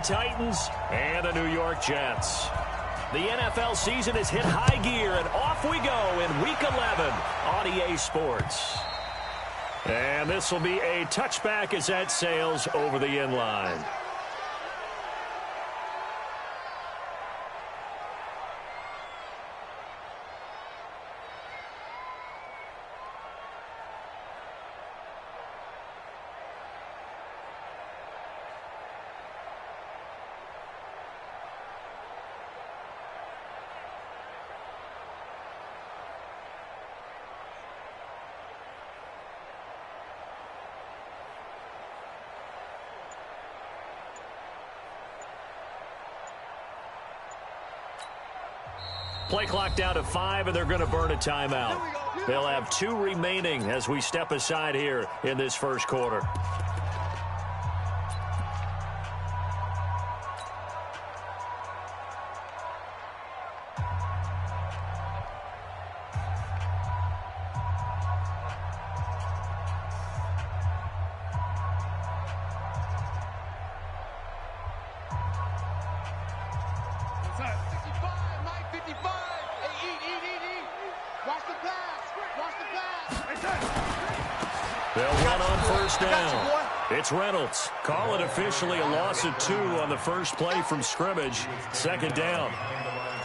Titans and the New York Jets. The NFL season has hit high gear, and off we go in Week 11 on EA Sports. And this will be a touchback as that sails over the end line. Play clock down to 5, and they're going to burn a timeout. They'll have 2 remaining as we step aside here in this first quarter. They'll run on first down. It's Reynolds. Call it officially a loss of 2 on the first play from scrimmage. Second down.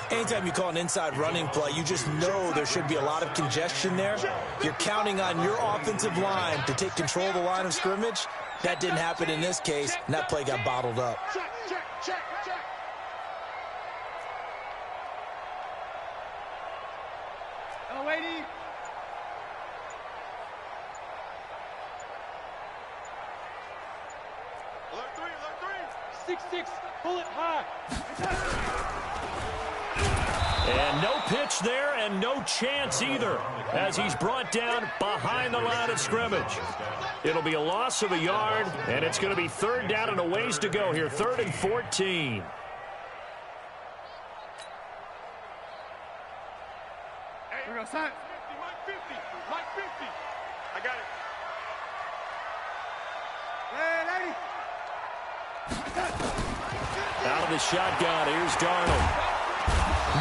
Anytime you call an inside running play, you just know there should be a lot of congestion there. You're counting on your offensive line to take control of the line of scrimmage. That didn't happen in this case, and that play got bottled up. Check. Oh, lady. Alert 3. 6-6, pull it high. And no pitch there and no chance either as he's brought down behind the line of scrimmage. It'll be a loss of a yard, and it's going to be third down and a ways to go here. 3rd and 14. Here we go, son. Mike 50. I got it. Hey, lady. Out of the shotgun, here's Darnold.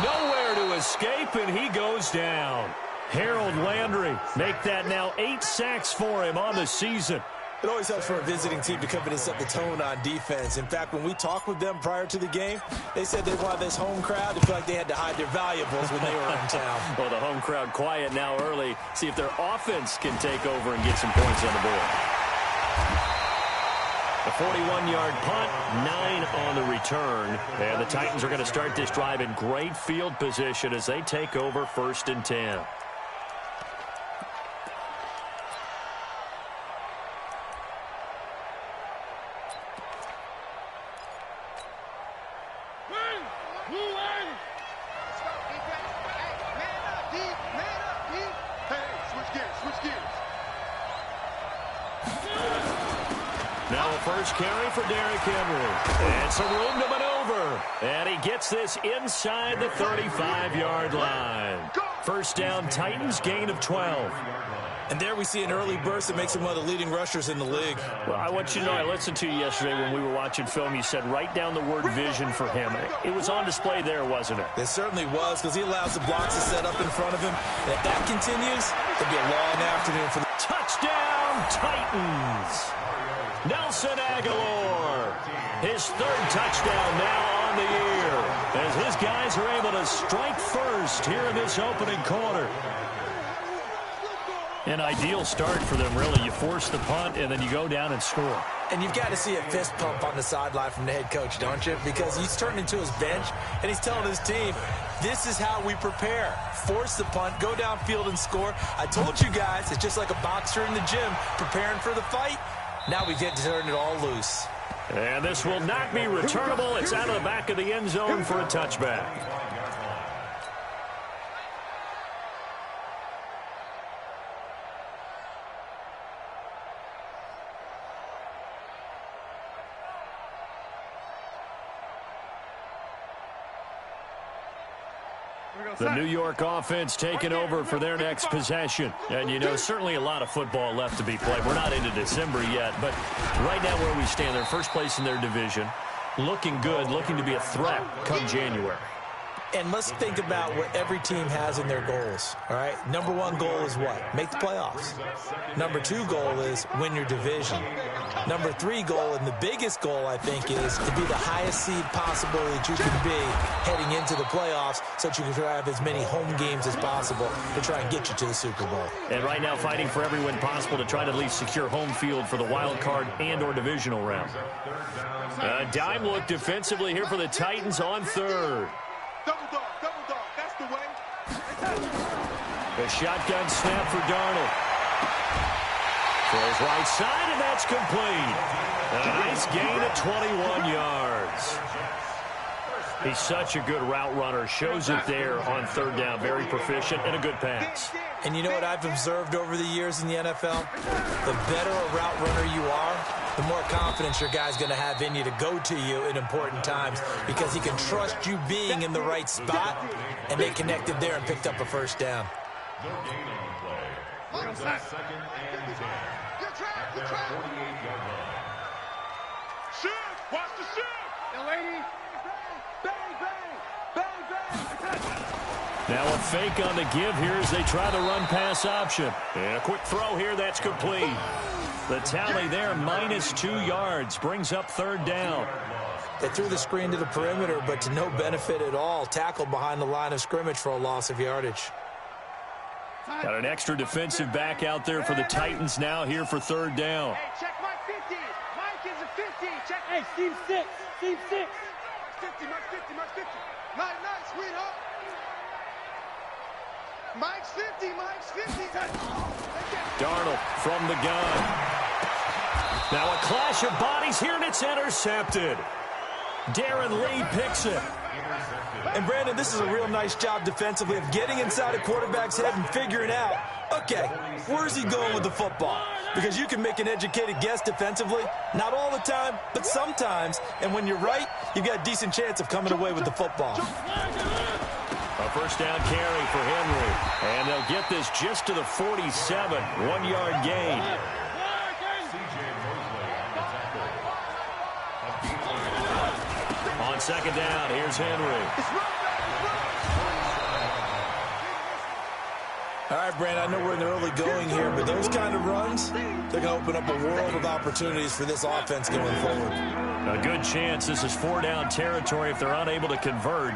Nowhere to escape, and he goes down. Harold Landry make that now 8 sacks for him on the season. It always helps for a visiting team to come in and set the tone on defense. In fact, when we talked with them prior to the game, they said they wanted this home crowd to feel like they had to hide their valuables when they were in town. Well, the home crowd quiet now early. See if their offense can take over and get some points on the board. A 41-yard punt, 9 on the return. And the Titans are going to start this drive in great field position as they take over 1st and 10. First carry for Derrick Henry. And some room to maneuver. And he gets this inside the 35-yard line. First down, Titans, gain of 12. And there we see an early burst that makes him one of the leading rushers in the league. Well, I want you to know, I listened to you yesterday when we were watching film. You said write down the word vision for him. It was on display there, wasn't it? It certainly was, because he allows the blocks to set up in front of him. And if that continues, it'll be a long afternoon for the touchdown, Titans. Nelson Agholor, his 3rd touchdown now on the year, as his guys are able to strike first here in this opening quarter. An ideal start for them, really. You force the punt, and then you go down and score. And you've got to see a fist pump on the sideline from the head coach, don't you? Because he's turned into his bench, and he's telling his team, this is how we prepare. Force the punt, go downfield and score. I told you guys, it's just like a boxer in the gym preparing for the fight. Now we get to turn it all loose. And this will not be returnable. It's out of the back of the end zone for a touchback. The New York offense taking over for their next possession. And, you know, certainly a lot of football left to be played. We're not into December yet, but right now where we stand, they're first place in their division. looking good, looking to be a threat come January. And let's think about what every team has in their goals, all right? Number one goal is what? Make the playoffs. Number two goal is win your division. Number three goal, and the biggest goal, I think, is to be the highest seed possible that you can be heading into the playoffs so that you can have as many home games as possible to try and get you to the Super Bowl. And right now fighting for every win possible to try to at least secure home field for the wild card and or divisional round. Dime look defensively here for the Titans on third. Double dog, that's the way. The shotgun snap for Darnold. Throws right side, and that's complete. A nice gain of 21 yards. He's such a good route runner. Shows it there on third down. Very proficient and a good pass. And you know what I've observed over the years in the NFL? The better a route runner you are, the more confidence your guy's going to have in you to go to you in important times because he can trust you being in the right spot, and they connected there and picked up a first down. Shift, watch the shift. Yo, lady. Bang, bang, bang, bang. Now a fake on the give here as they try the run-pass option. And a quick throw here, that's complete. The tally there, -2 yards, brings up third down. They threw the screen to the perimeter, but to no benefit at all. Tackled behind the line of scrimmage for a loss of yardage. Got an extra defensive back out there for the Titans now here for third down. Hey, check Mike 50. Mike is a 50. Check. Hey, Steve 6. Steve 6. Mike 50, Mike 50, Mike 50. Nice, sweetheart. Mike's 50, Mike's 50. Darnold from the gun. Now a clash of bodies here, and it's intercepted. Darren Lee picks it. And, Brandon, this is a real nice job defensively of getting inside a quarterback's head and figuring out, okay, where's he going with the football? Because you can make an educated guess defensively. Not all the time, but sometimes. And when you're right, you've got a decent chance of coming away with the football. A first down carry for Henry. And they'll get this just to the 47. 1-yard gain. On second down, here's Henry. All right, Brandon, I know we're in the early going here, but those kind of runs, they're going to open up a world of opportunities for this offense going forward. A good chance this is 4-down territory if they're unable to convert.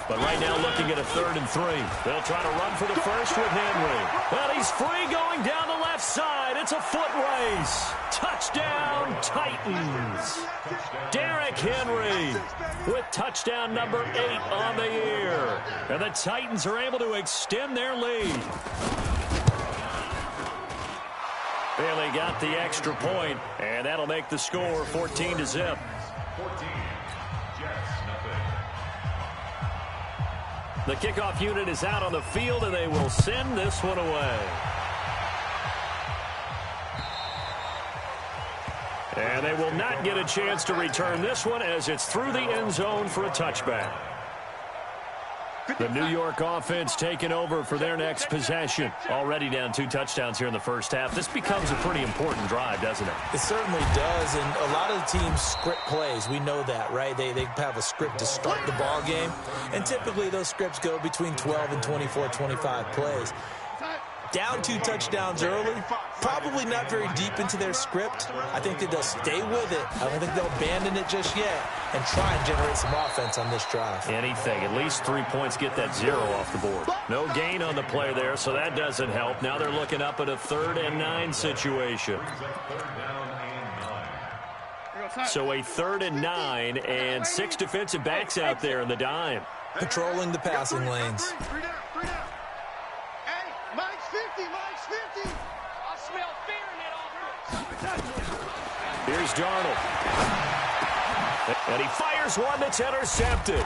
But right now looking at a 3rd and 3. They'll try to run for the first with Henry. Well, he's free going down the left side. It's a foot race. Touchdown, Titans. Derrick Henry with touchdown number 8 on the year. And the Titans are able to extend their lead. Bailey got the extra point, and that'll make the score 14-0. The kickoff unit is out on the field, and they will send this one away. And they will not get a chance to return this one as it's through the end zone for a touchback. The New York offense taking over for their next possession. Already down 2 touchdowns here in the first half. This becomes a pretty important drive, doesn't it? It certainly does, and a lot of the teams script plays. We know that, right? They have a script to start the ball game, and typically those scripts go between 12 and 24, 25 plays. Down 2 touchdowns early, probably not very deep into their script. I think that they'll stay with it. I don't think they'll abandon it just yet and try and generate some offense on this drive. Anything. At least 3 points, get that 0 off the board. No gain on the play there, so that doesn't help. Now they're looking up at a 3rd and 9 situation. So a 3rd and 9 and 6 defensive backs out there in the dime. Patrolling the passing lanes. Here's Darnold. And he fires one that's intercepted.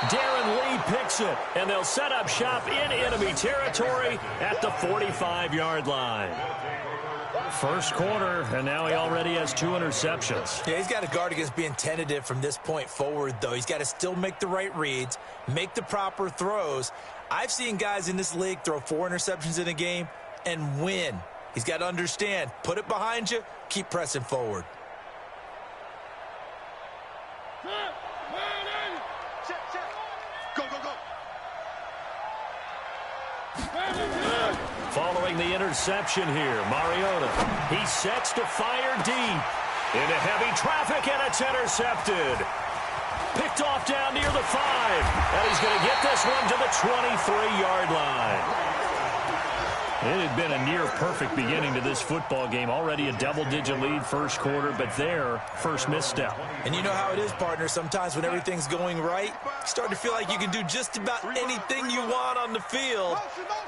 Darren Lee picks it, and they'll set up shop in enemy territory at the 45-yard line. First quarter, and now he already has 2 interceptions. Yeah, he's got to guard against being tentative from this point forward, though. He's got to still make the right reads, make the proper throws. I've seen guys in this league throw 4 interceptions in a game and win. He's got to understand, put it behind you, keep pressing forward. Go, go, go. Following the interception here, Mariota. He sets to fire deep. Into heavy traffic, and it's intercepted. Picked off down near the 5. And he's going to get this one to the 23-yard line. It had been a near-perfect beginning to this football game. Already a double-digit lead first quarter, but their first misstep. And you know how it is, partner. Sometimes when everything's going right, you start to feel like you can do just about anything you want on the field.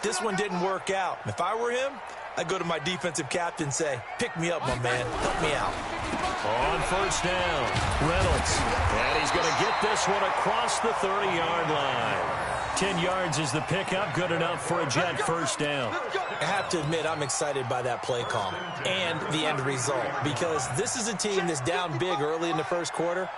This one didn't work out. If I were him, I'd go to my defensive captain and say, pick me up, my man. Help me out. On first down, Reynolds. And he's going to get this one across the 30-yard line. 10 yards is the pickup, good enough for a Jet first down. I have to admit, I'm excited by that play call and the end result, because this is a team that's down big early in the first quarter,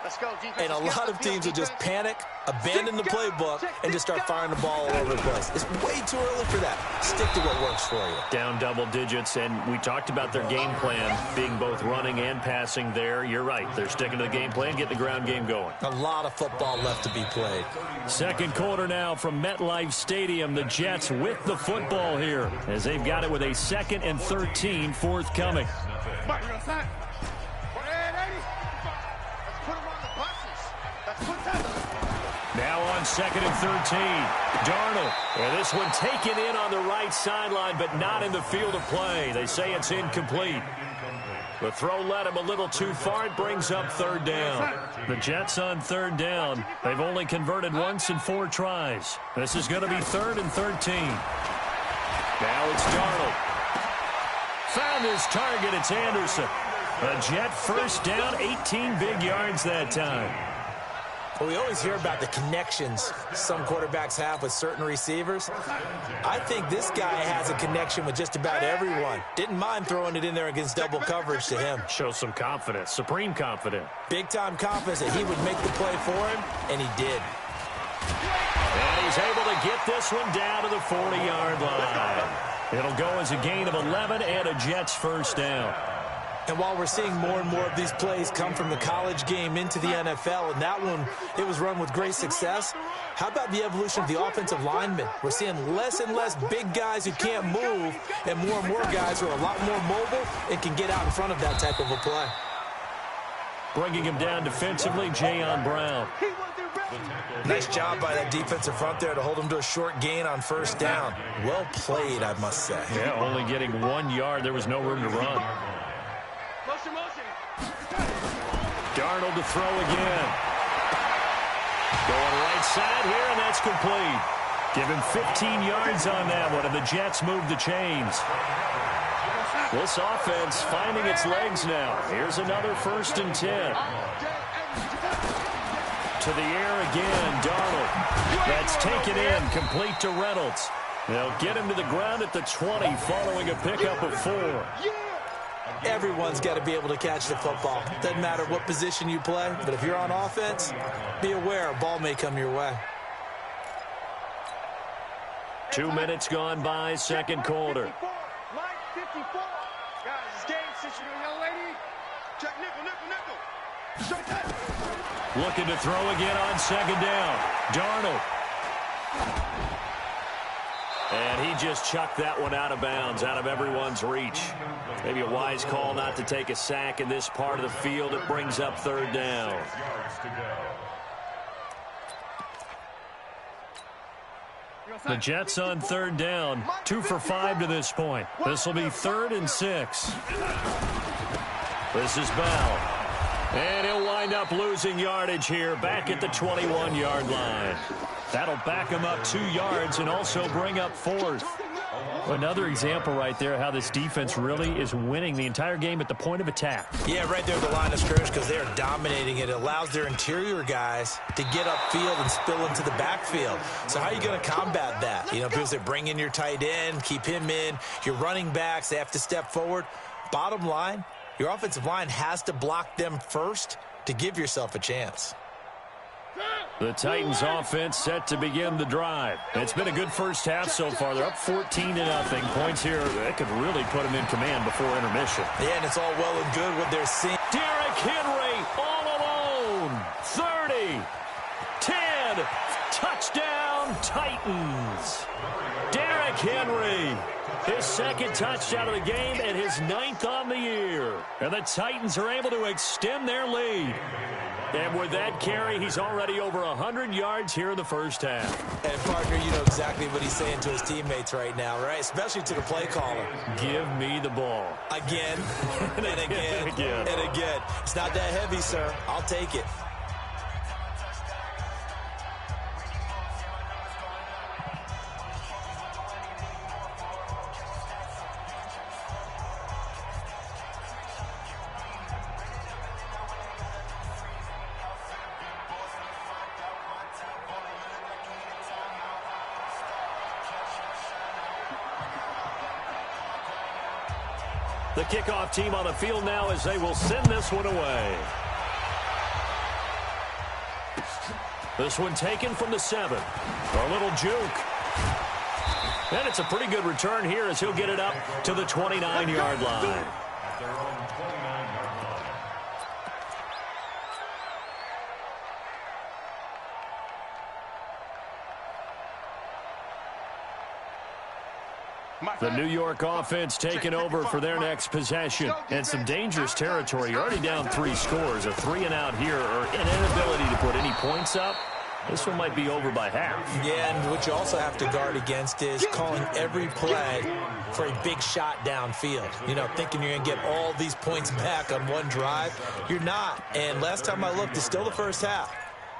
and a lot of teams will just panic, abandon the playbook, and just start firing the ball all over the place. It's way too early for that. Stick to what works for you. Down double digits, and we talked about their game plan being both running and passing there. You're right. They're sticking to the game plan, getting the ground game going. A lot of football left to be played. Second quarter now from MetLife Stadium. The Jets with the football here as they've got it with a 2nd and 13 forthcoming. Now on 2nd and 13. Darnold. And this one taken in on the right sideline, but not in the field of play. They say it's incomplete. The throw led him a little too far. It brings up 3rd down. The Jets on 3rd down. They've only converted once in 4 tries. This is going to be 3rd and 13. Now it's Darnold. Found his target. It's Anderson. A Jet first down, 18 big yards that time. Well, we always hear about the connections some quarterbacks have with certain receivers. I think this guy has a connection with just about everyone. Didn't mind throwing it in there against double coverage to him. Shows some confidence, supreme confidence. Big-time confidence that he would make the play for him, and he did. And he's able to get this one down to the 40-yard line. It'll go as a gain of 11 and a Jets first down. And while we're seeing more and more of these plays come from the college game into the NFL, and that one, it was run with great success, how about the evolution of the offensive linemen? We're seeing less and less big guys who can't move, and more guys who are a lot more mobile and can get out in front of that type of a play. Bringing him down defensively, Jayon Brown. Nice job by that defensive front there to hold him to a short gain on first down. Well played, I must say. Yeah, only getting 1 yard. There was no room to run. Darnold to throw again. Going right side here, and that's complete. Give him 15 yards on that one, and the Jets move the chains. This offense finding its legs now. Here's another 1st and 10. To the air again, Darnold. That's taken in, complete to Reynolds. They'll get him to the ground at the 20 following a pickup of 4. Everyone's got to be able to catch the football. Doesn't matter what position you play, but if you're on offense, be aware a ball may come your way. 2 minutes gone by, second quarter. Line 54. Guys, it's game situation, young lady. Check nickel. Straight that. Looking to throw again on 2nd down. Darnold. And he just chucked that one out of bounds, out of everyone's reach. Maybe a wise call not to take a sack in this part of the field. It brings up 3rd down. The Jets on 3rd down. 2 for 5 to this point. This will be 3rd and 6. This is Bell. And he'll wind up losing yardage here back at the 21-yard line. That'll back him up 2 yards and also bring up 4th. Another example right there how this defense really is winning the entire game at the point of attack. Yeah, right there at the line of scrimmage because they're dominating it. It allows their interior guys to get upfield and spill into the backfield. So how are you going to combat that? You know, because they bring in your tight end, keep him in. Your running backs, they have to step forward. Bottom line, your offensive line has to block them first to give yourself a chance. The Titans offense set to begin the drive. It's been a good first half so far. They're up 14-0. Points here that could really put them in command before intermission. Yeah, and it's all well and good what they're seeing. Derrick Henry all alone. 30. good. Touchdown, Titans. Derrick Henry, his second touchdown of the game and his 9th on the year. And the Titans are able to extend their lead. And with that carry, he's already over 100 yards here in the first half. And, partner, you know exactly what he's saying to his teammates right now, right? Especially to the play caller. Give me the ball. Again, and again, and again. It's not that heavy, sir. I'll take it. The kickoff team on the field now as they will send this one away. This one taken from the 7. A little juke. And it's a pretty good return here as he'll get it up to the 29-yard line. The New York offense taking over for their next possession. And some dangerous territory. You're already down 3 scores. A 3-and-out here or an inability to put any points up. This one might be over by half. Yeah, and what you also have to guard against is calling every play for a big shot downfield. You know, thinking you're going to get all these points back on one drive. You're not. And last time I looked, it's still the first half.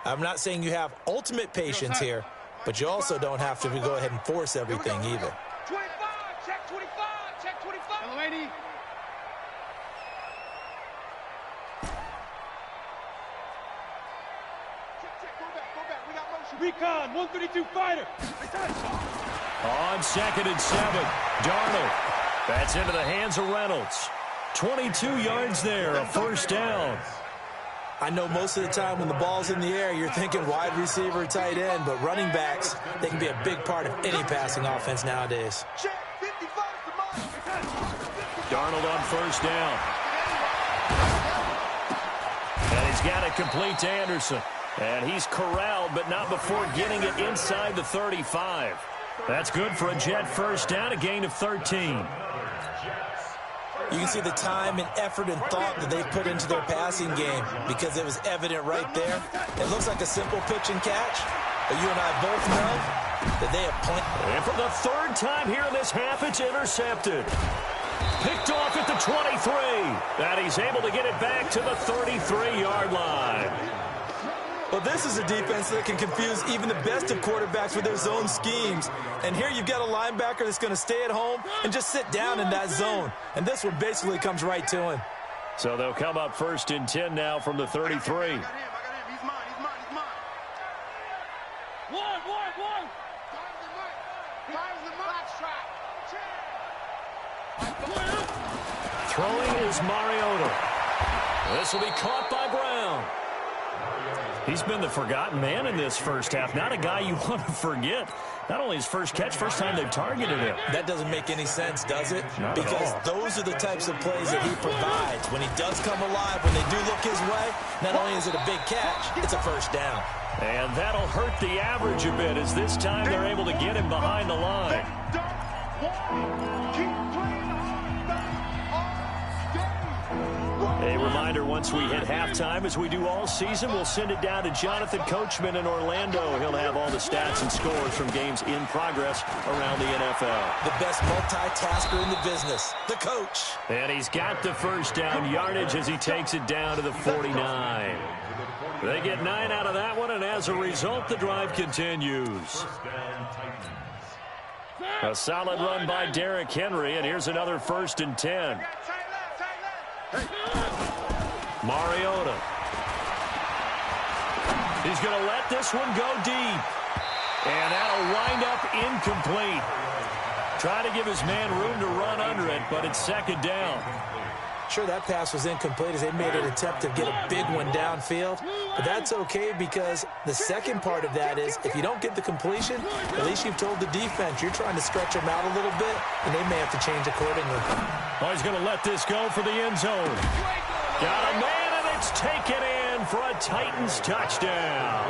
I'm not saying you have ultimate patience here, but you also don't have to go ahead and force everything either. 25, check 25, check 25. Hello, lady. Check, go back. We got motion. Recon, 132 fighter. On 2nd and 7, Darnold. That's into the hands of Reynolds. 22 yards there, a first down. I know most of the time when the ball's in the air, you're thinking wide receiver, tight end, but running backs, they can be a big part of any passing offense nowadays. Check 55 to mine. Darnold on first down. And he's got it complete to Anderson. And he's corralled, but not before getting it inside the 35. That's good for a Jet first down, a gain of 13. You can see the time and effort and thought that they put into their passing game because it was evident right there. It looks like a simple pitch and catch, but you and I both know that they have plenty. And for the 3rd time here in this half, it's intercepted. Picked off at the 23. And he's able to get it back to the 33-yard line. Well, this is a defense that can confuse even the best of quarterbacks with their zone schemes. And here you've got a linebacker that's going to stay at home and just sit down in that zone. And this one basically comes right to him. So they'll come up 1st and 10 now from the 33. I got him. He's mine. One. Throwing is Mariota. This will be caught by Brown. He's been the forgotten man in this first half. Not a guy you want to forget. Not only his first catch, first time they've targeted him. That doesn't make any sense, does it? Not because at all. those are the types of plays that he provides. When he does come alive, when they do look his way, not only is it a big catch, it's a first down. And that'll hurt the average a bit as this time they're able to get him behind the line. A reminder, once we hit halftime, as we do all season, we'll send it down to Jonathan Coachman in Orlando. He'll have all the stats and scores from games in progress around the NFL. The best multitasker in the business, the coach. And he's got the first down yardage as he takes it down to the 49. They get 9 out of that one, and as a result, the drive continues. A solid run by Derrick Henry, and here's another 1st and 10. Mariota. He's going to let this one go deep. And that'll wind up incomplete. Trying to give his man room to run under it, but it's 2nd down. Sure, that pass was incomplete as they made an attempt to get a big one downfield. But that's okay because the second part of that is if you don't get the completion, at least you've told the defense you're trying to stretch them out a little bit, and they may have to change accordingly. Oh, he's going to let this go for the end zone. Got a man, and it's taken in for a Titans touchdown.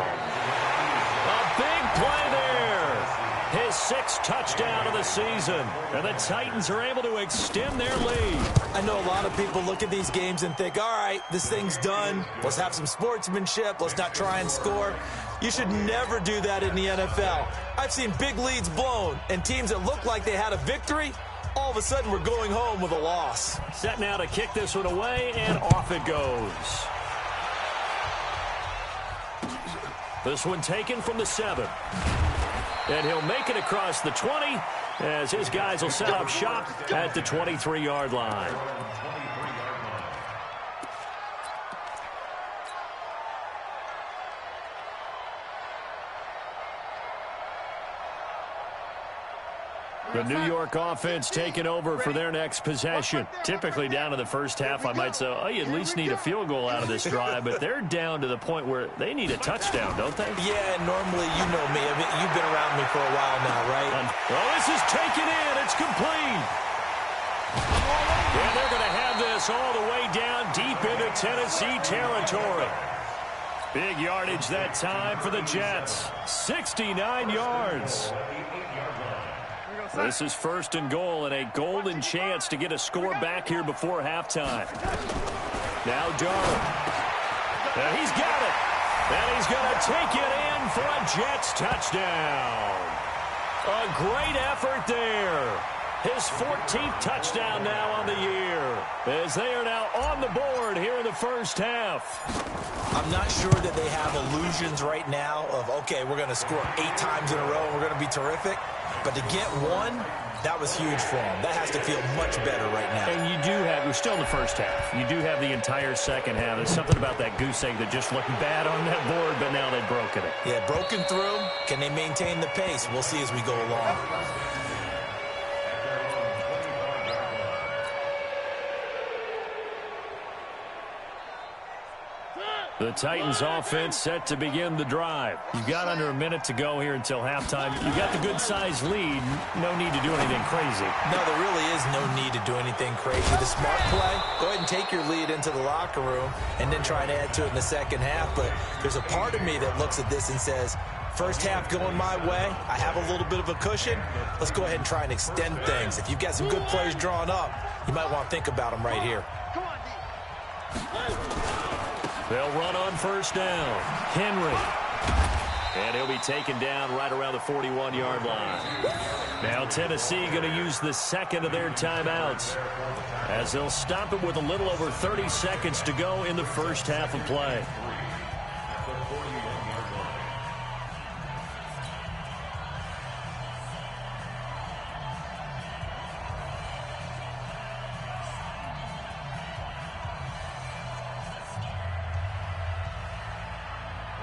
6th touchdown of the season. And the Titans are able to extend their lead. I know a lot of people look at these games and think, all right, this thing's done. Let's have some sportsmanship. Let's not try and score. You should never do that in the NFL. I've seen big leads blown and teams that look like they had a victory, all of a sudden we're going home with a loss. Set now to kick this one away, and off it goes. This one taken from the 7. And he'll make it across the 20 as his guys will set up shop at the 23-yard line. The New York offense taking over for their next possession. Typically down to the first half, I might say, oh, you at least need a field goal out of this drive, but they're down to the point where they need a touchdown, don't they? Yeah, normally, you know me. I mean, you've been around me for a while now, right? Well, this is taken in. It's complete. And they're going to have this all the way down deep into Tennessee territory. Big yardage that time for the Jets. 69 yards. This is 1st and goal and a golden chance to get a score back here before halftime. Now Darnold. And he's got it. And he's going to take it in for a Jets touchdown. A great effort there. His 14th touchdown now on the year, as they are now on the board here in the first half. I'm not sure that they have illusions right now of, okay, we're going to score 8 times in a row and we're going to be terrific. But to get one, that was huge for them. That has to feel much better right now. And you do have, we're still in the first half. You do have the entire second half. There's something about that goose egg that just looked bad on that board, but now they've broken it. Yeah, broken through. Can they maintain the pace? We'll see as we go along. The Titans offense set to begin the drive. You've got under a minute to go here until halftime. You've got the good-sized lead. No need to do anything crazy. No, there really is no need to do anything crazy. The smart play, go ahead and take your lead into the locker room and then try and add to it in the second half. But there's a part of me that looks at this and says, first half going my way, I have a little bit of a cushion. Let's go ahead and try and extend things. If you've got some good players drawn up, you might want to think about them right here. They'll run on first down. Henry. And he'll be taken down right around the 41-yard line. Now Tennessee going to use the second of their timeouts, as they'll stop it with a little over 30 seconds to go in the first half of play.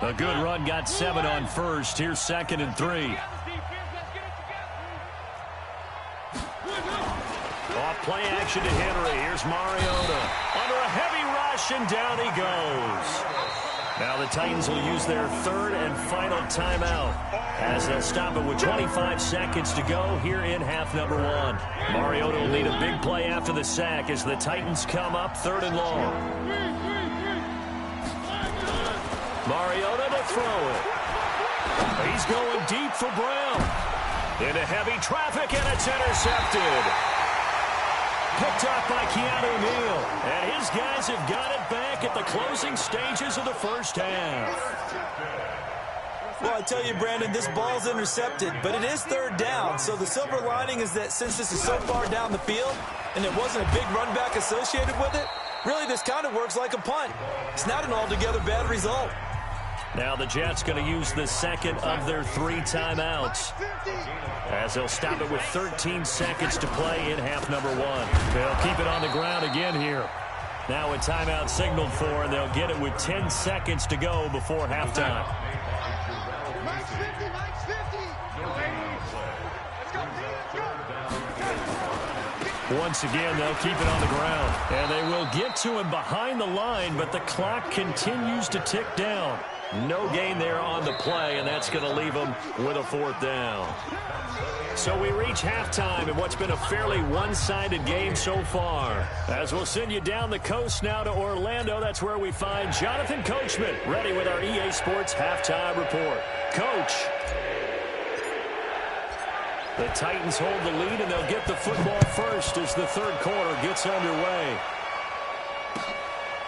A good run, got 7 on first. Here's 2nd and 3. Off play action to Henry. Here's Mariota. Under a heavy rush, and down he goes. Now the Titans will use their 3rd and final timeout, as they'll stop it with 25 seconds to go here in half number 1. Mariota will need a big play after the sack as the Titans come up 3rd and long. Mariota to throw it. He's going deep for Brown. Into heavy traffic, and it's intercepted. Picked up by Keanu Neal. And his guys have got it back at the closing stages of the first half. Well, I tell you, Brandon, this ball's intercepted, but it is 3rd down. So the silver lining is that since this is so far down the field and there wasn't a big run back associated with it, really this kind of works like a punt. It's not an altogether bad result. Now the Jets going to use the second of their 3 timeouts, as they'll stop it with 13 seconds to play in half number 1. They'll keep it on the ground again here. Now a timeout signaled for, and they'll get it with 10 seconds to go before halftime. Max 50, Max 50. Once again, they'll keep it on the ground, and they will get to him behind the line, but the clock continues to tick down. No gain there on the play, and that's going to leave them with a 4th down. So we reach halftime in what's been a fairly one-sided game so far. As we'll send you down the coast now to Orlando, that's where we find Jonathan Coachman, ready with our EA Sports Halftime Report. Coach. The Titans hold the lead, and they'll get the football first as the third quarter gets underway.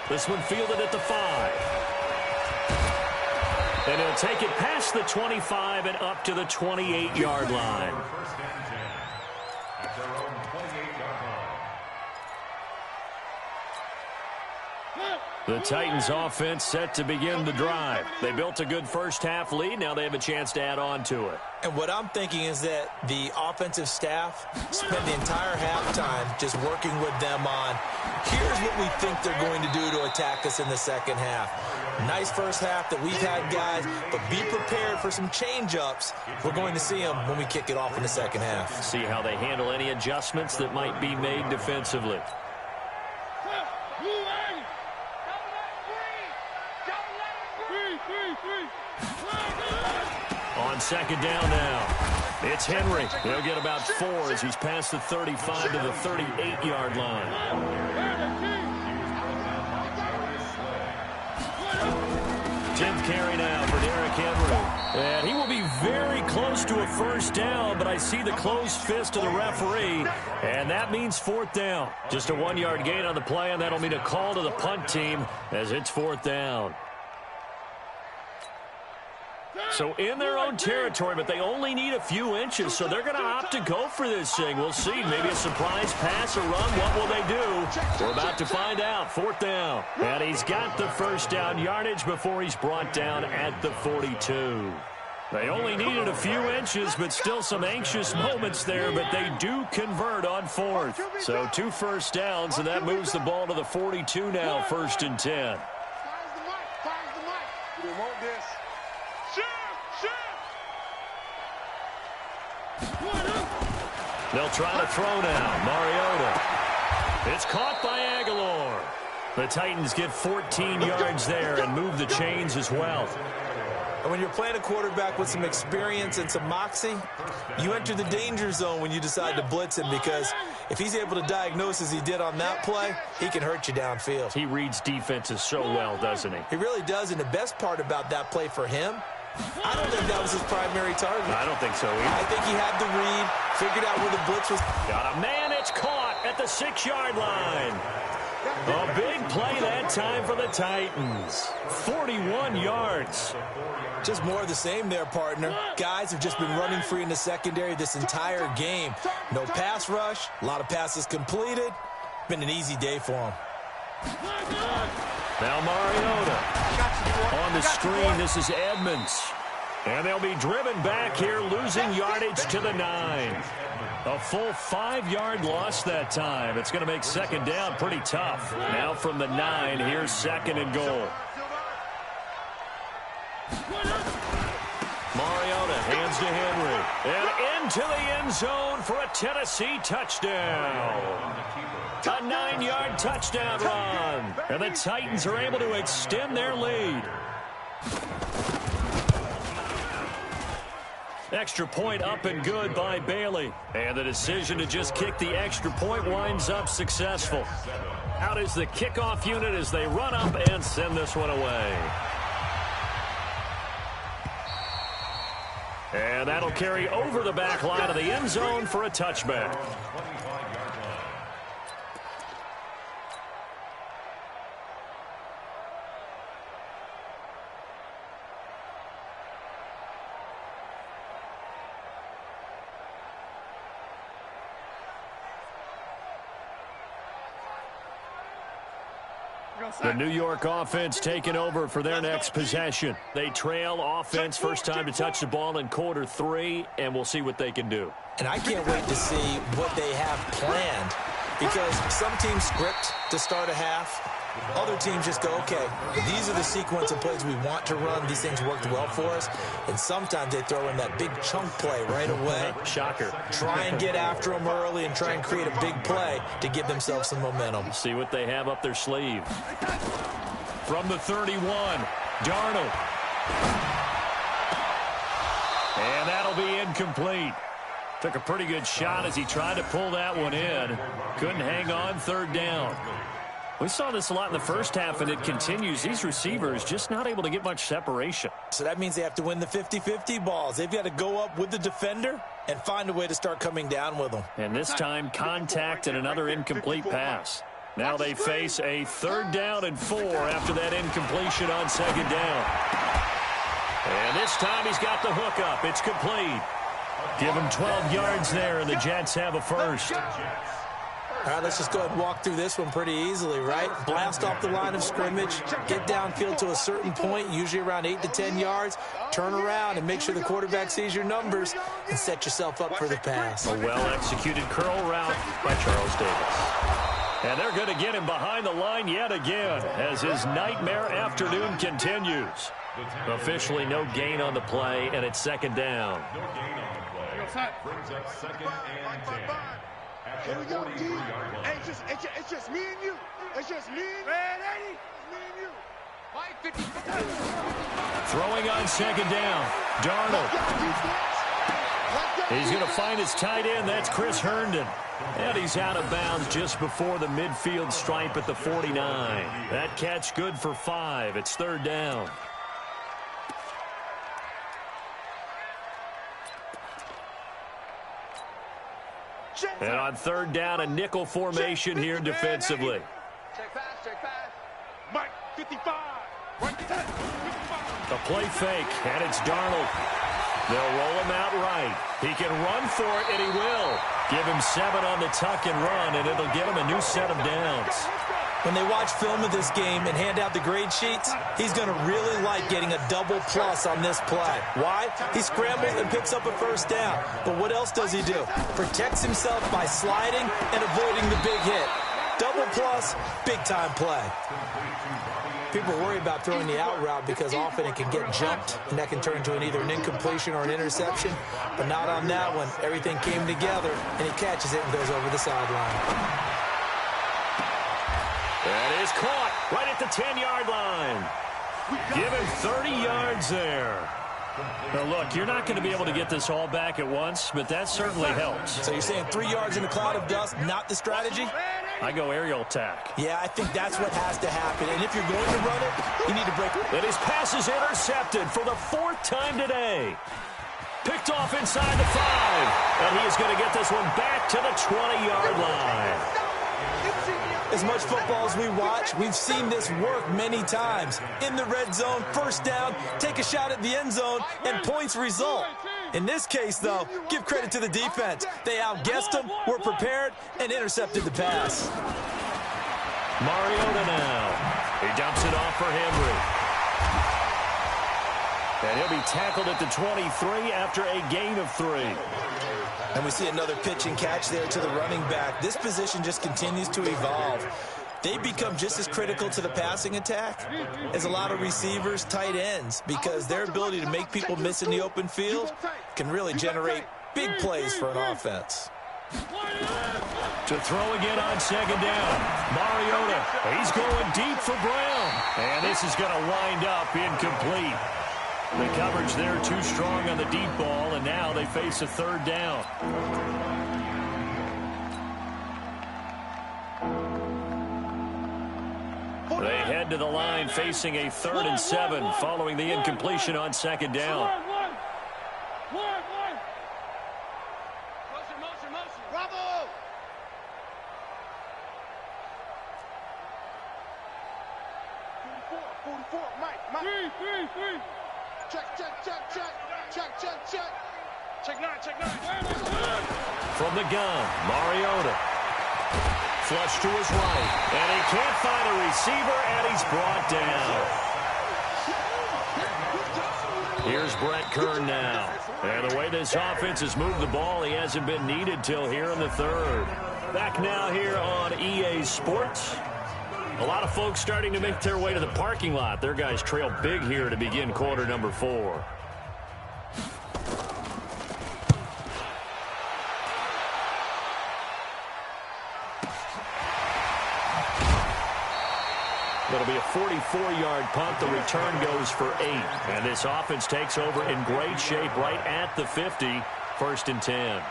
This one fielded at the 5. And he'll take it past the 25 and up to the 28-yard line. The Titans offense set to begin the drive. They built a good first-half lead. Now they have a chance to add on to it. And what I'm thinking is that the offensive staff spend the entire halftime just working with them on, here's what we think they're going to do to attack us in the second half. Nice first half that we've had, guys, but be prepared for some change-ups. We're going to see them when we kick it off in the second half. See how they handle any adjustments that might be made defensively. On second down now, it's Henry. He'll get about 4 as he's past the 35 to the 38-yard line. 10th carry now for Derrick Henry. And he will be very close to a first down, but I see the closed fist of the referee, and that means 4th down. Just a 1-yard gain on the play, and that'll mean a call to the punt team as it's 4th down. So in their own territory, but they only need a few inches, so they're going to opt to go for this thing. We'll see. Maybe a surprise pass or run. What will they do? We're about to find out. 4th down. And he's got the first down yardage before he's brought down at the 42. They only needed a few inches, but still some anxious moments there, but they do convert on 4th. So 2 first downs, and that moves the ball to the 42 now, 1st and 10. We want this. They'll try to throw now. Mariota. It's caught by Aguilar. The Titans get 14 yards there and move the chains as well. And when you're playing a quarterback with some experience and some moxie, you enter the danger zone when you decide to blitz him, because if he's able to diagnose as he did on that play, he can hurt you downfield. He reads defenses so well, doesn't he? He really does, and the best part about that play for him, I don't think that was his primary target. I don't think so either. I think he had the read, figured out where the blitz was. Got a man, it's caught at the 6-yard line. A big play that time for the Titans. 41 yards. Just more of the same there, partner. Guys have just been running free in the secondary this entire game. No pass rush, a lot of passes completed. Been an easy day for him. Now Mariota. On the screen, this is Edmonds. And they'll be driven back here, losing yardage to the 9. A full 5-yard loss that time. It's going to make second down pretty tough. Now from the 9, here's 2nd and goal. Mariota hands to Henry. And into the end zone for a Tennessee touchdown. A 9-yard touchdown run. And the Titans are able to extend their lead. Extra point up and good by Bailey. And the decision to just kick the extra point winds up successful. Out is the kickoff unit as they run up and send this one away. And that'll carry over the back line of the end zone for a touchback. The New York offense taking over for their next possession. They trail offense, first time to touch the ball in quarter 3, and we'll see what they can do. And I can't wait to see what they have planned, because some teams script to start a half. Other teams just go, okay, these are the sequence of plays we want to run. These things worked well for us. And sometimes they throw in that big chunk play right away. Shocker. Try and get after them early and try and create a big play to give themselves some momentum. See what they have up their sleeve. From the 31, Darnold. And that'll be incomplete. Took a pretty good shot as he tried to pull that one in. Couldn't hang on, 3rd down. We saw this a lot in the first half, and it continues. These receivers just not able to get much separation. So that means they have to win the 50-50 balls. They've got to go up with the defender and find a way to start coming down with them. And this time, contact and another incomplete pass. Now they face a 3rd down and 4 after that incompletion on 2nd down. And this time he's got the hookup. It's complete. Give him 12 yards there, and the Jets have a first. All right, let's just go ahead and walk through this one pretty easily, right? Blast off the line of scrimmage, get downfield to a certain point, usually around 8 to 10 yards, turn around and make sure the quarterback sees your numbers and set yourself up for the pass. A well-executed curl route by Charles Davis. And they're going to get him behind the line yet again as his nightmare afternoon continues. Officially no gain on the play, and it's 2nd down. No gain on the play. Brings up 2nd and 10. Here we go, D. Hey, it's just me and you. It's just me and you. It's me and you. Throwing on 2nd down. Darnold. He's going to find his tight end. That's Chris Herndon. And he's out of bounds just before the midfield stripe at the 49. That catch good for 5. It's 3rd down. And on 3rd down, a nickel formation here defensively. Check pass. Mike, 55. Right to 10. A play fake, and it's Darnold. They'll roll him out right. He can run for it, and he will. Give him 7 on the tuck and run, and it'll get him a new set of downs. When they watch film of this game and hand out the grade sheets, he's going to really like getting a double plus on this play. Why? He scrambles and picks up a 1st down. But what else does he do? Protects himself by sliding and avoiding the big hit. Double plus, big-time play. People worry about throwing the out route because often it can get jumped, and that can turn into either an incompletion or an interception. But not on that one. Everything came together, and he catches it and goes over the sideline. That is caught right at the 10-yard line. Give him 30 yards there. Now, look, you're not going to be able to get this all back at once, but that certainly helps. So you're saying 3 yards in a cloud of dust, not the strategy? I go aerial attack. Yeah, I think that's what has to happen. And if you're going to run it, you need to break it. And his pass is intercepted for the 4th time today. Picked off inside the 5. And he is going to get this one back to the 20-yard line. As much football as we watch, we've seen this work many times. In the red zone, 1st down, take a shot at the end zone, and points result. In this case, though, give credit to the defense. They outguessed them, were prepared, and intercepted the pass. Mariota now. He dumps it off for Henry. And he'll be tackled at the 23 after a gain of 3. And we see another pitch and catch there to the running back. This position just continues to evolve. They become just as critical to the passing attack as a lot of receivers, tight ends, because their ability to make people miss in the open field can really generate big plays for an offense. To throw again on 2nd down. Mariota, he's going deep for Brown. And this is going to wind up incomplete. The coverage there too strong on the deep ball, and now they face a 3rd down. They head to the line facing a 3rd and 7 following the incompletion on 2nd down. Motion. Bravo! Mike. 3. Check 9. From the gun, Mariota. Flush to his right. And he can't find a receiver, and he's brought down. Here's Brett Kern now. And the way this offense has moved the ball, he hasn't been needed till here in the 3rd. Back now here on EA Sports. A lot of folks starting to make their way to the parking lot. Their guys trail big here to begin quarter number 4. It'll be a 44-yard punt. The return goes for 8. And this offense takes over in great shape right at the 50. 1st and 10.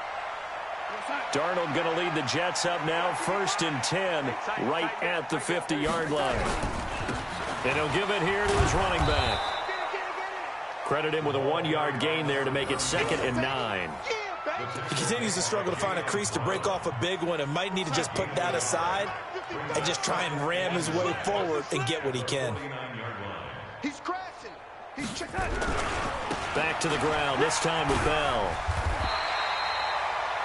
Darnold going to lead the Jets up now. 1st and 10 right at the 50-yard line. And he'll give it here to his running back. Credit him with a 1-yard gain there to make it 2nd and 9. He continues to struggle to find a crease to break off a big one and might need to just put that aside and just try and ram his way forward and get what he can. He's crashing. He's back to the ground, this time with Bell.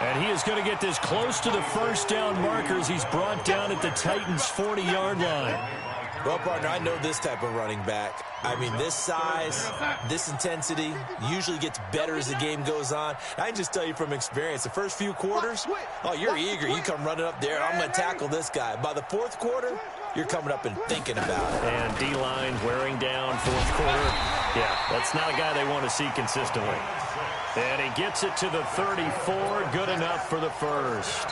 And he is going to get this close to the first down markers. He's brought down at the Titans' 40-yard line. Well, partner, I know this type of running back. I mean, this size, this intensity usually gets better as the game goes on. I can just tell you from experience, the first few quarters, oh, you're eager. You come running up there, I'm going to tackle this guy. By the fourth quarter, you're coming up and thinking about it. And D-line wearing down fourth quarter. Yeah, that's not a guy they want to see consistently. And he gets it to the 34. Good enough for the first.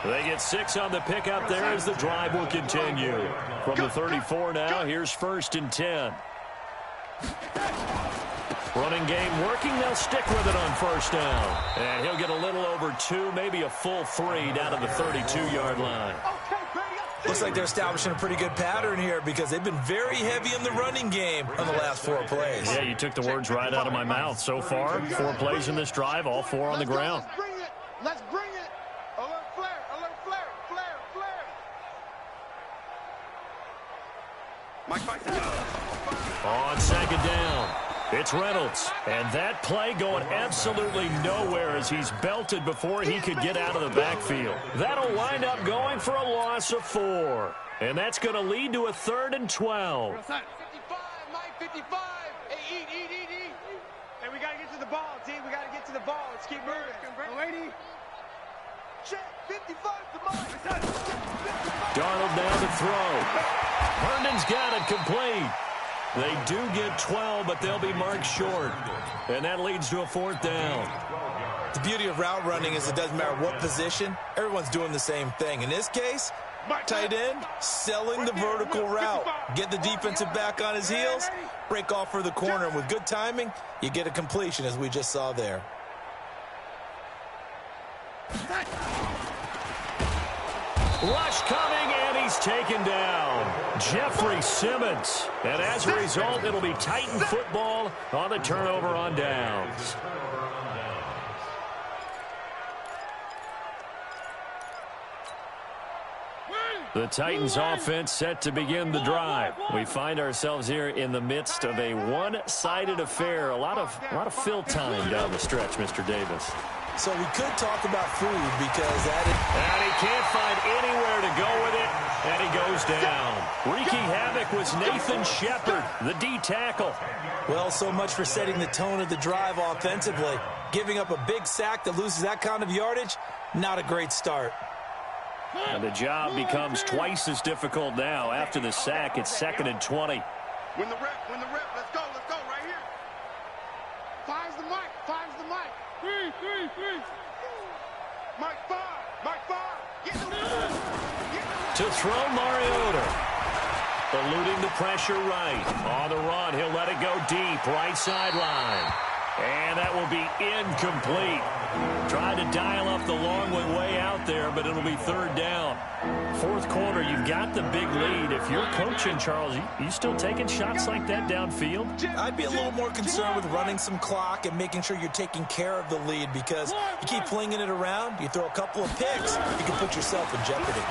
They get 6 on the pickup there as the drive will continue. From the 34 now, here's 1st and 10. Running game working. They'll stick with it on 1st down. And he'll get a little over 2, maybe a full 3 down to the 32-yard line. Looks like they're establishing a pretty good pattern here because they've been very heavy in the running game on the last 4 plays. Yeah, you took the words right out of my mouth. So far, 4 plays in this drive, all 4 on the ground. Let's bring it. Let's bring it. A little flare. A little flare. Flare. Flare. On 2nd down, it's Reynolds. And that play going absolutely nowhere as he's belted before he could get out of the backfield. That'll wind up going for a loss of 4. And that's going to lead to a 3rd and 12. 55, Mike, 55. Hey, eat. Hey, we got to get to the ball, team. We got to get to the ball. Let's keep moving. Lady. Check, 55 to Mike. Darnold now to throw. Herndon's got it complete. They do get 12, but they'll be marked short. And that leads to a 4th down. The beauty of route running is it doesn't matter what position. Everyone's doing the same thing. In this case, tight end, selling the vertical route. Get the defensive back on his heels, break off for the corner. And with good timing, you get a completion, as we just saw there. Rush coming, and he's taken down. Jeffrey Simmons. And as a result, it'll be Titan football on the turnover on downs. The Titans offense set to begin the drive. We find ourselves here in the midst of a one-sided affair. A lot of fill time down the stretch, Mr. Davis. So we could talk about food because that is... And he can't find anywhere to go with it, and he goes down. Wreaking havoc was Nathan Shepard, the D tackle. Well, so much for setting the tone of the drive offensively. Giving up a big sack that loses that kind of yardage, not a great start. And the job becomes twice as difficult now. After the sack, it's 2nd and 20. When the rep, let's go, right here. Fives the mic. Three. Mike 5. Get To throw Mariota. Eluding the pressure right. On the run, he'll let it go deep. Right sideline. And that will be incomplete. Tried to dial up the long one way out there, but it'll be 3rd down. 4th quarter, you've got the big lead. If you're coaching, Charles, you still taking shots like that downfield? I'd be a little more concerned with running some clock and making sure you're taking care of the lead because you keep flinging it around, you throw a couple of picks, you can put yourself in jeopardy.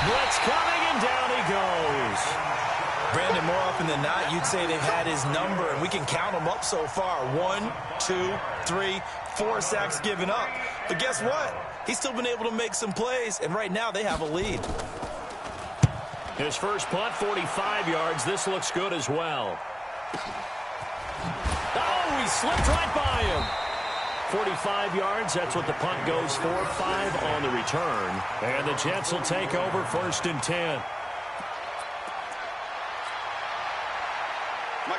Blitz coming, and down he goes. Brandon, more often than not, you'd say they've had his number, and we can count them up so far. 1, 2, 3, 4 sacks given up. But guess what? He's still been able to make some plays, and right now they have a lead. His first punt, 45 yards. This looks good as well. Oh, he slipped right by him. 45 yards, that's what the punt goes for. 5 on the return. And the Jets will take over 1st and 10.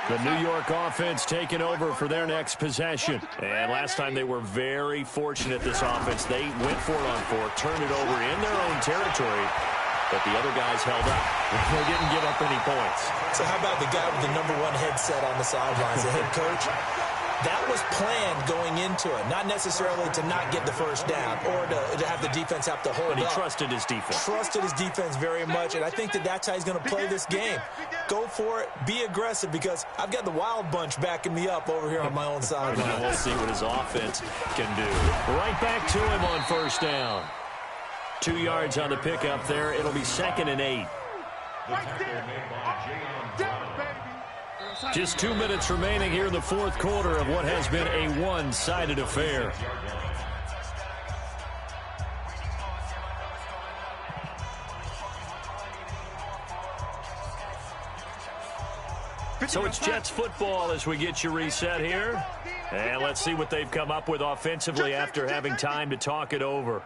The New York offense taking over for their next possession. And last time they were very fortunate, this offense. They went for it on 4, turned it over in their own territory, but the other guys held up. They didn't give up any points. So how about the guy with the #1 headset on the sidelines, the head coach? That was planned going into it, not necessarily to not get the first down or to have the defense have to hold up. But he trusted his defense. Trusted his defense very much, and I think that's how he's going to play this game. Go for it. Be aggressive, because I've got the Wild Bunch backing me up over here on my own sideline. And we'll see what his offense can do. Right back to him on first down. 2 yards on the pickup there. It'll be 2nd and 8. Just 2 minutes remaining here in the fourth quarter of what has been a one-sided affair. So it's Jets football as we get you reset here. And let's see what they've come up with offensively after having time to talk it over.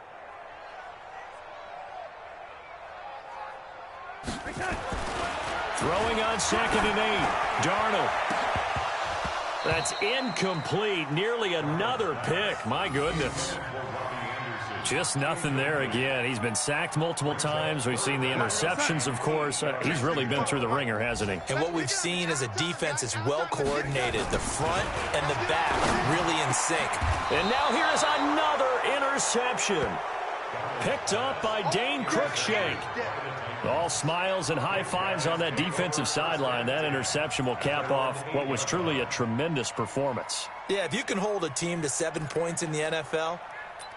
Throwing on 2nd and 8. Darnold. That's incomplete. Nearly another pick. My goodness. Just nothing there again. He's been sacked multiple times. We've seen the interceptions, of course. He's really been through the ringer, hasn't he? And what we've seen is a defense that's well coordinated. The front and the back really in sync. And now here is another interception. Picked up by Dane Cruikshank. All smiles and high fives on that defensive sideline. That interception will cap off what was truly a tremendous performance. Yeah, if you can hold a team to 7 points in the NFL,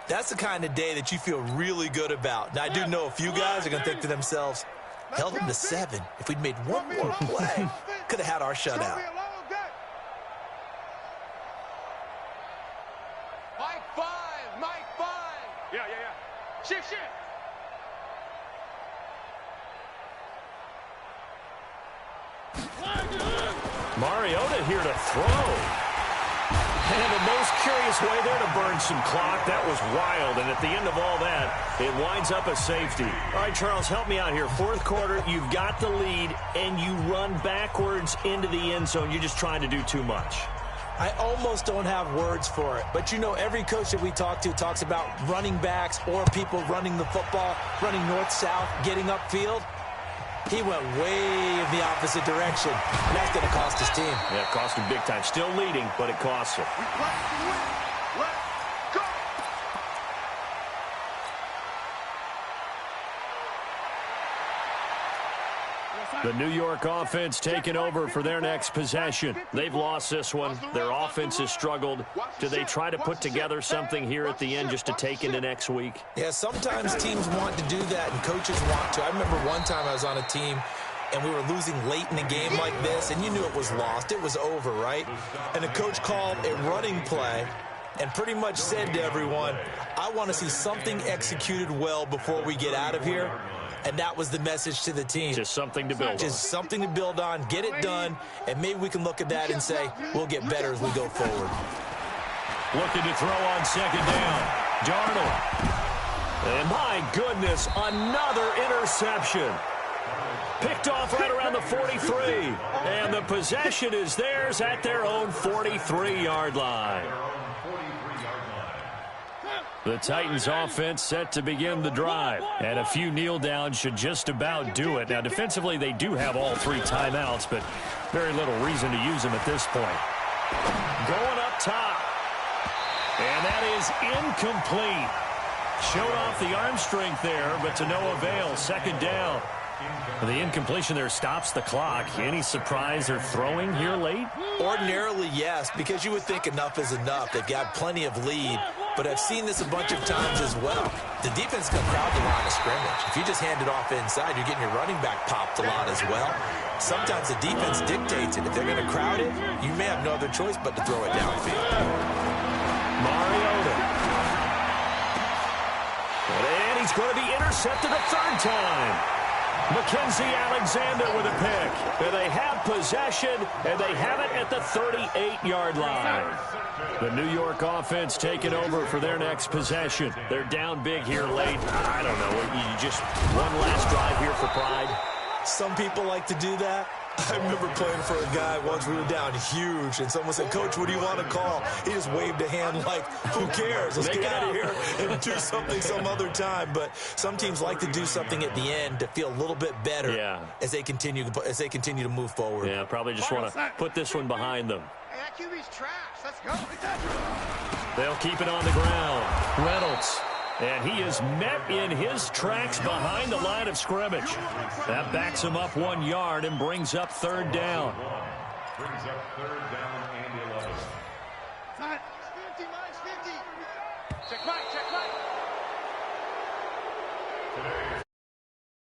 that's the kind of day that you feel really good about. Now, I do know a few guys are going to think to themselves, held them to 7. If we'd made one more play, could have had our shutout. Mike 5. Yeah. Shift. Mariota here to throw. And the most curious way there to burn some clock. That was wild. And at the end of all that, it winds up a safety. All right, Charles, help me out here. Fourth quarter, you've got the lead, and you run backwards into the end zone. You're just trying to do too much. I almost don't have words for it. But, you know, every coach that we talk to talks about running backs or people running the football, running north-south, getting upfield. He went way in the opposite direction. And that's going to cost his team. Yeah, it cost him big time. Still leading, but it costs him. Let's go. The New York offense taking over for their next possession. They've lost this one. Their offense has struggled. Do they try to put together something here at the end just to take into next week? Yeah, sometimes teams want to do that and coaches want to. I remember one time I was on a team and we were losing late in a game like this, and you knew it was lost. It was over, right? And the coach called a running play and pretty much said to everyone, I want to see something executed well before we get out of here. And that was the message to the team. Just something to build on. Just something to build on, get it done, and maybe we can look at that and say, we'll get better as we go forward. Looking to throw on 2nd down. Darnold. And my goodness, another interception. Picked off right around the 43. And the possession is theirs at their own 43-yard line. The Titans offense set to begin the drive. And a few kneel downs should just about do it. Now, defensively, they do have all 3 timeouts, but very little reason to use them at this point. Going up top. And that is incomplete. Showed off the arm strength there, but to no avail. 2nd down. The incompletion there stops the clock. Any surprise they're throwing here late? Ordinarily, yes, because you would think enough is enough. They've got plenty of lead, but I've seen this a bunch of times as well. The defense can crowd the line of scrimmage. If you just hand it off inside, you're getting your running back popped a lot as well. Sometimes the defense dictates it. If they're going to crowd it, you may have no other choice but to throw it downfield. Mariota. And he's going to be intercepted a 3rd time. Mackenzie Alexander with a pick. And they have possession, and they have it at the 38-yard line. The New York offense taking over for their next possession. They're down big here late. I don't know. You just one last drive here for pride. Some people like to do that. I remember playing for a guy once. We were down huge, and someone said, Coach, what do you want to call? He just waved a hand like, who cares? Let's get out of here and do something some other time. But some teams like to do something at the end to feel a little bit better as they continue to move forward. Yeah, probably just want to put this one behind them. Hey, that QB's trash. Let's go. They'll keep it on the ground. Reynolds. And he is met in his tracks behind the line of scrimmage. That backs him up 1 yard and brings up third down. Brings up third down and 11. Minus 50, minus 50. Check right, check right. Today,